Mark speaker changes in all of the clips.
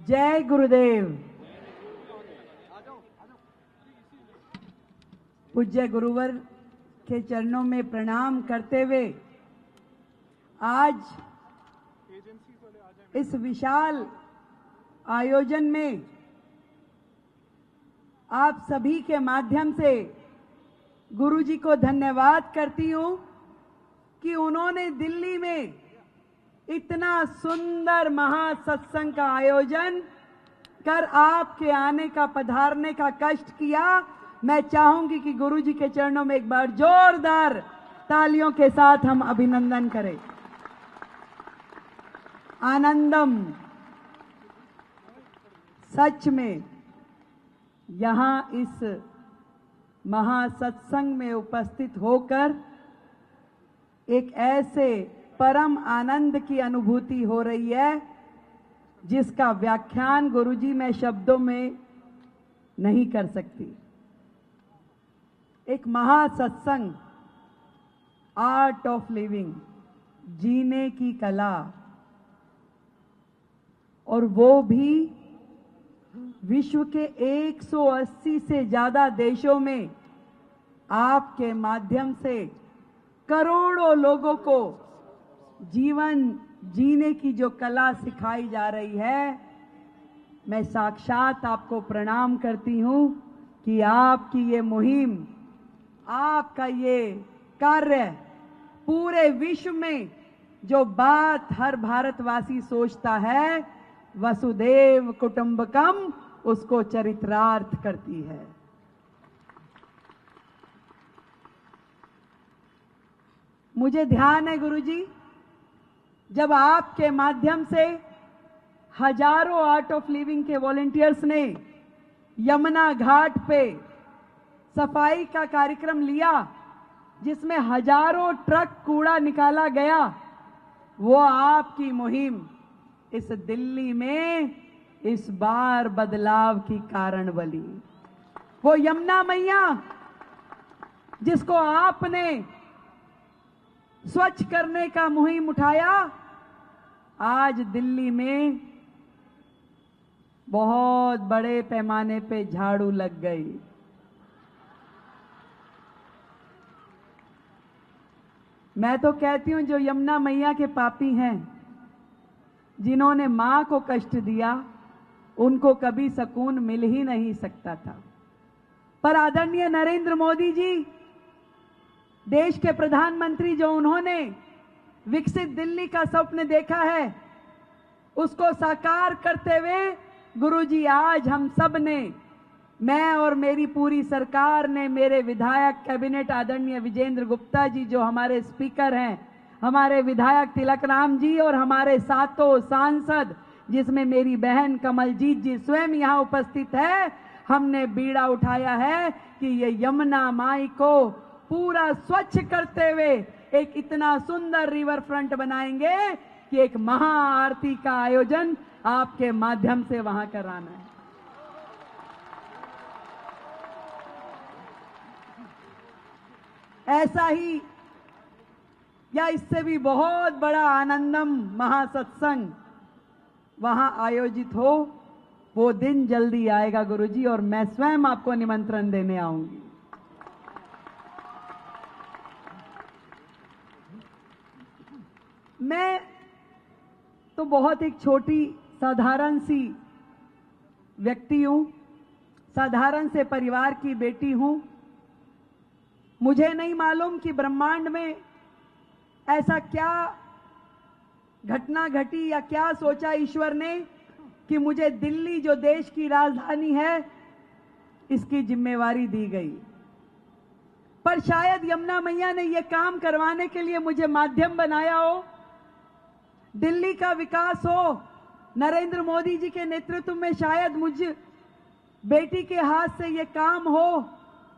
Speaker 1: जय गुरुदेव। पूज्य गुरुवर के चरणों में प्रणाम करते हुए आज इस विशाल आयोजन में आप सभी के माध्यम से गुरुजी को धन्यवाद करती हूं कि उन्होंने दिल्ली में इतना सुंदर महासत्संग का आयोजन कर आपके आने का, पधारने का कष्ट किया। मैं चाहूंगी कि गुरुजी के चरणों में एक बार जोरदार तालियों के साथ हम अभिनंदन करें। आनंदम। सच में यहां इस महासत्संग में उपस्थित होकर एक ऐसे परम आनंद की अनुभूति हो रही है जिसका व्याख्यान गुरुजी मैं शब्दों में नहीं कर सकती। एक महासत्संग, आर्ट ऑफ लिविंग, जीने की कला, और वो भी विश्व के 180 से ज्यादा देशों में आपके माध्यम से करोड़ों लोगों को जीवन जीने की जो कला सिखाई जा रही है। मैं साक्षात आपको प्रणाम करती हूं कि आपकी ये मुहिम, आपका ये कार्य पूरे विश्व में जो बात हर भारतवासी सोचता है, वसुदेव कुटुंबकम, उसको चरितार्थ करती है। मुझे ध्यान है गुरुजी, जब आपके माध्यम से हजारों आर्ट ऑफ लिविंग के वॉलंटियर्स ने यमुना घाट पे सफाई का कार्यक्रम लिया, जिसमें हजारों ट्रक कूड़ा निकाला गया, वो आपकी मुहिम इस दिल्ली में इस बार बदलाव की कारण बनी। वो यमुना मैया जिसको आपने स्वच्छ करने का मुहिम उठाया, आज दिल्ली में बहुत बड़े पैमाने पे झाड़ू लग गई। मैं तो कहती हूं जो यमुना मैया के पापी हैं, जिन्होंने मां को कष्ट दिया, उनको कभी सुकून मिल ही नहीं सकता था। पर आदरणीय नरेंद्र मोदी जी, देश के प्रधानमंत्री, जो उन्होंने विकसित दिल्ली का स्वप्न देखा है, उसको साकार करते हुए गुरुजी आज हम सब ने, मैं और मेरी पूरी सरकार ने, मेरे विधायक कैबिनेट आदरणीय विजेंद्र गुप्ता जी जो हमारे स्पीकर हैं, हमारे विधायक तिलक राम जी और हमारे सातों सांसद, जिसमें मेरी बहन कमलजीत जी स्वयं यहां उपस्थित है, हमने बीड़ा उठाया है कि ये यमुना माई को पूरा स्वच्छ करते हुए एक इतना सुंदर रिवर फ्रंट बनाएंगे कि एक महा आरती का आयोजन आपके माध्यम से वहां कराना है। ऐसा ही या इससे भी बहुत बड़ा आनंदम महासत्संग वहां आयोजित हो, वो दिन जल्दी आएगा गुरुजी, और मैं स्वयं आपको निमंत्रण देने आऊंगी। मैं तो बहुत एक छोटी साधारण सी व्यक्ति हूं, साधारण से परिवार की बेटी हूं। मुझे नहीं मालूम कि ब्रह्मांड में ऐसा क्या घटना घटी या क्या सोचा ईश्वर ने कि मुझे दिल्ली, जो देश की राजधानी है, इसकी जिम्मेवारी दी गई। पर शायद यमुना मैया ने यह काम करवाने के लिए मुझे माध्यम बनाया हो। दिल्ली का विकास हो, नरेंद्र मोदी जी के नेतृत्व में शायद मुझ बेटी के हाथ से ये काम हो।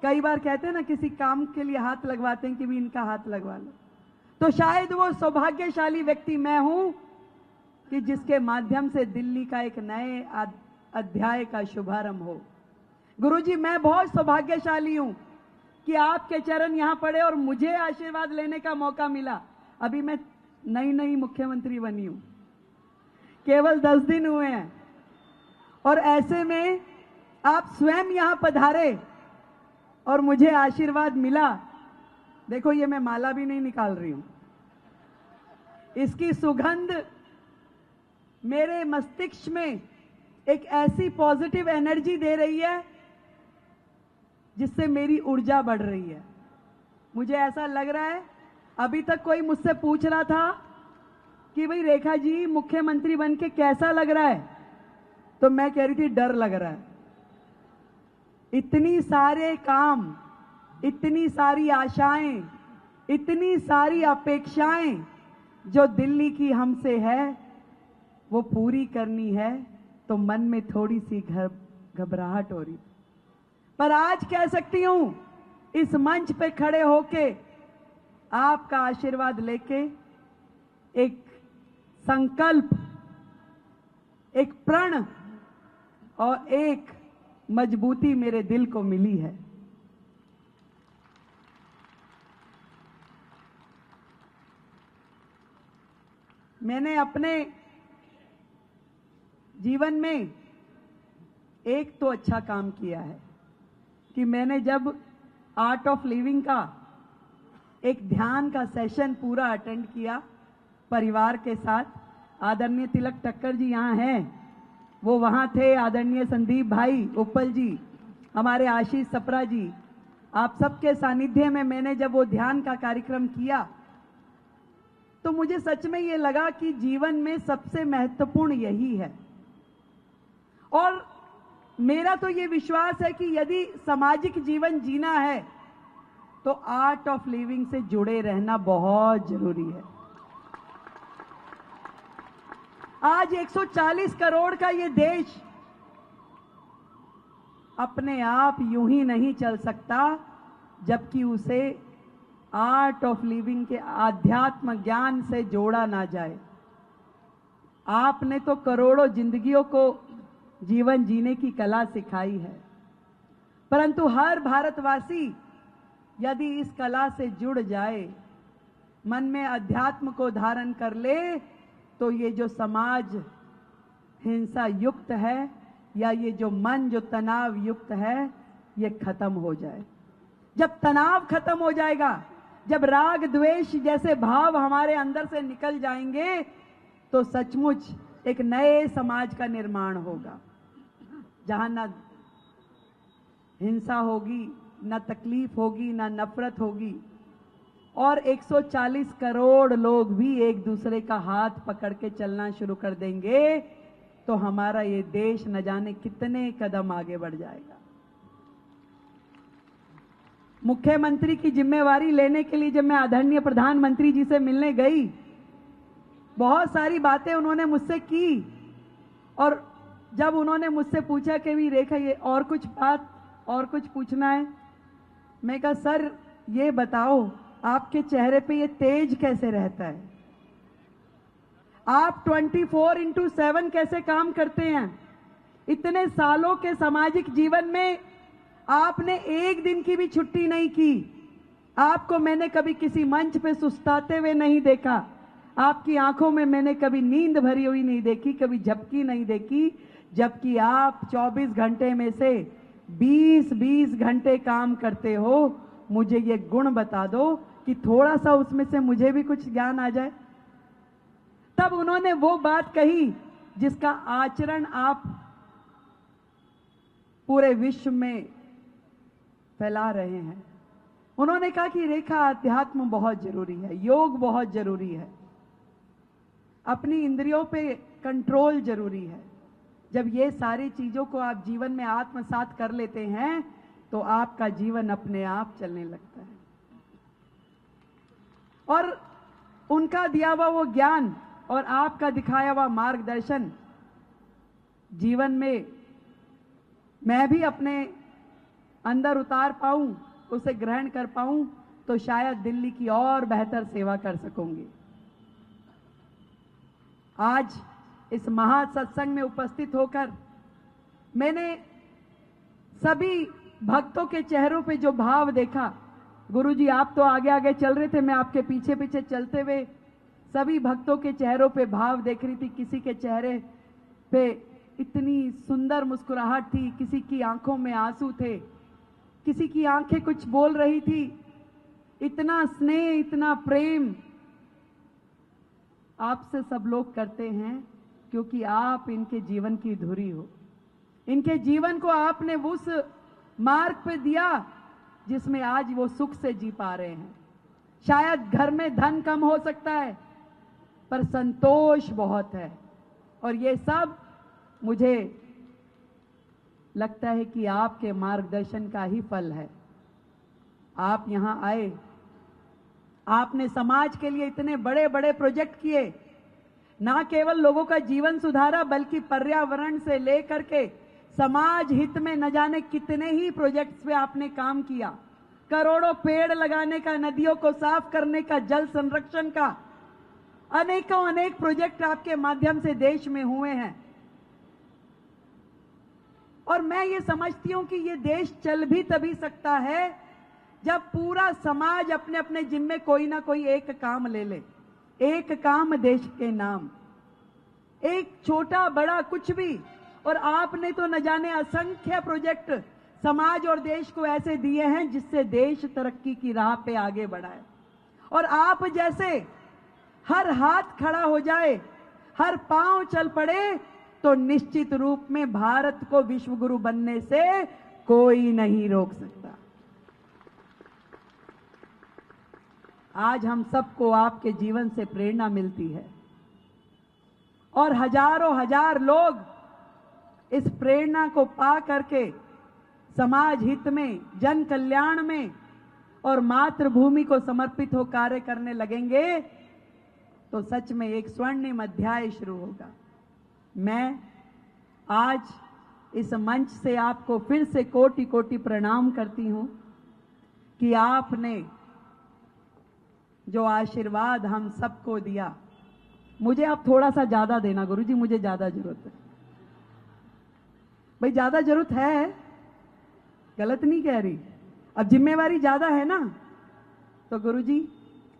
Speaker 1: कई बार कहते हैं ना, किसी काम के लिए हाथ लगवाते हैं कि भी इनका हाथ लगवा लो, तो शायद वो सौभाग्यशाली व्यक्ति मैं हूं कि जिसके माध्यम से दिल्ली का एक नए अध्याय का शुभारंभ हो। गुरुजी, मैं बहुत सौभाग्यशाली हूं कि आपके चरण यहां पड़े और मुझे आशीर्वाद लेने का मौका मिला। अभी मैं नई मुख्यमंत्री बनी हूं, केवल 10 दिन हुए हैं, और ऐसे में आप स्वयं यहां पधारे और मुझे आशीर्वाद मिला। देखो, ये मैं माला भी नहीं निकाल रही हूं, इसकी सुगंध मेरे मस्तिष्क में एक ऐसी पॉजिटिव एनर्जी दे रही है जिससे मेरी ऊर्जा बढ़ रही है। मुझे ऐसा लग रहा है, अभी तक कोई मुझसे पूछ रहा था कि भाई रेखा जी मुख्यमंत्री बन के कैसा लग रहा है, तो मैं कह रही थी डर लग रहा है। इतनी सारे काम, इतनी सारी आशाएं, इतनी सारी अपेक्षाएं जो दिल्ली की हमसे है वो पूरी करनी है, तो मन में थोड़ी सी घबराहट हो रही। पर आज कह सकती हूं, इस मंच पे खड़े होके आपका आशीर्वाद लेके एक संकल्प, एक प्रण और एक मजबूती मेरे दिल को मिली है। मैंने अपने जीवन में एक तो अच्छा काम किया है कि मैंने जब आर्ट ऑफ लिविंग का एक ध्यान का सेशन पूरा अटेंड किया परिवार के साथ, आदरणीय तिलक ठक्कर जी यहाँ हैं, वो वहाँ थे, आदरणीय संदीप भाई उपल जी, हमारे आशीष सप्रा जी, आप सबके सानिध्य में मैंने जब वो ध्यान का कार्यक्रम किया तो मुझे सच में ये लगा कि जीवन में सबसे महत्वपूर्ण यही है। और मेरा तो ये विश्वास है कि यदि सामाजिक जीवन जीना है तो आर्ट ऑफ लिविंग से जुड़े रहना बहुत जरूरी है। आज 140 करोड़ का ये देश अपने आप यूं ही नहीं चल सकता जबकि उसे आर्ट ऑफ लिविंग के आध्यात्म ज्ञान से जोड़ा ना जाए। आपने तो करोड़ों जिंदगियों को जीवन जीने की कला सिखाई है, परंतु हर भारतवासी यदि इस कला से जुड़ जाए, मन में अध्यात्म को धारण कर ले, तो ये जो समाज हिंसा युक्त है या ये जो मन जो तनाव युक्त है, ये खत्म हो जाए। जब तनाव खत्म हो जाएगा, जब राग द्वेष जैसे भाव हमारे अंदर से निकल जाएंगे, तो सचमुच एक नए समाज का निर्माण होगा, जहां ना हिंसा होगी, ना तकलीफ होगी, ना नफरत होगी, और 140 करोड़ लोग भी एक दूसरे का हाथ पकड़ के चलना शुरू कर देंगे, तो हमारा ये देश न जाने कितने कदम आगे बढ़ जाएगा। मुख्यमंत्री की जिम्मेवारी लेने के लिए जब मैं आदरणीय प्रधानमंत्री जी से मिलने गई, बहुत सारी बातें उन्होंने मुझसे की, और जब उन्होंने मुझसे पूछा कि भी रेखा ये और कुछ बात और कुछ पूछना है, मैं कहा सर ये बताओ आपके चेहरे पे ये तेज कैसे रहता है, आप 24/7 कैसे काम करते हैं, इतने सालों के सामाजिक जीवन में आपने एक दिन की भी छुट्टी नहीं की, आपको मैंने कभी किसी मंच पे सुस्ताते हुए नहीं देखा, आपकी आंखों में मैंने कभी नींद भरी हुई नहीं देखी, कभी झपकी नहीं देखी, जबकि आप 24 घंटे में से 20-20 घंटे काम करते हो। मुझे ये गुण बता दो कि थोड़ा सा उसमें से मुझे भी कुछ ज्ञान आ जाए। तब उन्होंने वो बात कही जिसका आचरण आप पूरे विश्व में फैला रहे हैं। उन्होंने कहा कि रेखा अध्यात्म बहुत जरूरी है, योग बहुत जरूरी है, अपनी इंद्रियों पे कंट्रोल जरूरी है। जब ये सारी चीजों को आप जीवन में आत्मसात कर लेते हैं तो आपका जीवन अपने आप चलने लगता है। और उनका दिया हुआ वो ज्ञान और आपका दिखाया हुआ मार्गदर्शन जीवन में मैं भी अपने अंदर उतार पाऊं, उसे ग्रहण कर पाऊं, तो शायद दिल्ली की और बेहतर सेवा कर सकूंगी। आज इस महासत्संग में उपस्थित होकर मैंने सभी भक्तों के चेहरों पे जो भाव देखा, गुरुजी आप तो आगे आगे चल रहे थे, मैं आपके पीछे पीछे चलते हुए सभी भक्तों के चेहरों पे भाव देख रही थी। किसी के चेहरे पे इतनी सुंदर मुस्कुराहट थी, किसी की आंखों में आंसू थे, किसी की आंखें कुछ बोल रही थी। इतना स्नेह, इतना प्रेम आपसे सब लोग करते हैं क्योंकि आप इनके जीवन की धुरी हो। इनके जीवन को आपने उस मार्ग पे दिया जिसमें आज वो सुख से जी पा रहे हैं। शायद घर में धन कम हो सकता है पर संतोष बहुत है, और ये सब मुझे लगता है कि आपके मार्गदर्शन का ही फल है। आप यहां आए, आपने समाज के लिए इतने बड़े बड़े प्रोजेक्ट किए, ना केवल लोगों का जीवन सुधारा बल्कि पर्यावरण से लेकर के समाज हित में न जाने कितने ही प्रोजेक्ट्स पे आपने काम किया। करोड़ों पेड़ लगाने का, नदियों को साफ करने का, जल संरक्षण का, अनेकों अनेक प्रोजेक्ट आपके माध्यम से देश में हुए हैं। और मैं ये समझती हूं कि ये देश चल भी तभी सकता है जब पूरा समाज अपने अपने जिम्मे कोई ना कोई एक काम ले ले। एक काम देश के नाम, एक छोटा बड़ा कुछ भी। और आपने तो न जाने असंख्य प्रोजेक्ट समाज और देश को ऐसे दिए हैं जिससे देश तरक्की की राह पे आगे बढ़ा है। और आप जैसे हर हाथ खड़ा हो जाए, हर पांव चल पड़े, तो निश्चित रूप में भारत को विश्व गुरु बनने से कोई नहीं रोक सकता। आज हम सबको आपके जीवन से प्रेरणा मिलती है और हजारों हजार लोग इस प्रेरणा को पा करके समाज हित में, जन कल्याण में और मातृभूमि को समर्पित हो कार्य करने लगेंगे तो सच में एक स्वर्णिम अध्याय शुरू होगा। मैं आज इस मंच से आपको फिर से कोटि कोटि प्रणाम करती हूं कि आपने जो आशीर्वाद हम सबको दिया, मुझे आप थोड़ा सा ज्यादा देना गुरुजी, मुझे ज्यादा जरूरत है। भाई ज्यादा जरूरत है, गलत नहीं कह रही, अब जिम्मेवारी ज्यादा है ना। तो गुरुजी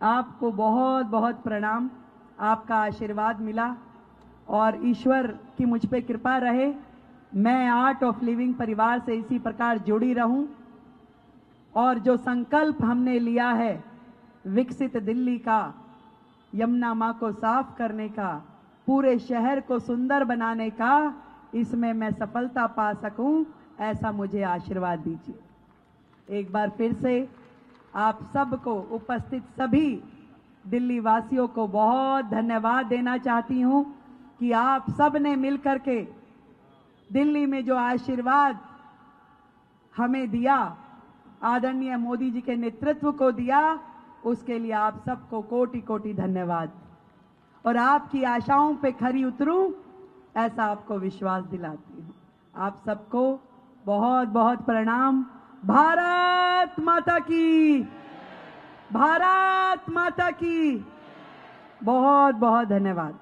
Speaker 1: आपको बहुत बहुत प्रणाम, आपका आशीर्वाद मिला और ईश्वर की मुझ पे कृपा रहे। मैं आर्ट ऑफ लिविंग परिवार से इसी प्रकार जुड़ी रहूं और जो संकल्प हमने लिया है विकसित दिल्ली का, यमुना मां को साफ करने का, पूरे शहर को सुंदर बनाने का, इसमें मैं सफलता पा सकूं, ऐसा मुझे आशीर्वाद दीजिए। एक बार फिर से आप सबको, उपस्थित सभी दिल्ली वासियों को बहुत धन्यवाद देना चाहती हूं कि आप सब ने मिलकर के दिल्ली में जो आशीर्वाद हमें दिया, आदरणीय मोदी जी के नेतृत्व को दिया, उसके लिए आप सबको कोटि कोटि धन्यवाद। और आपकी आशाओं पे खरी उतरूं, ऐसा आपको विश्वास दिलाती हूं। आप सबको बहुत बहुत प्रणाम। भारत माता की, भारत माता की बहुत बहुत धन्यवाद।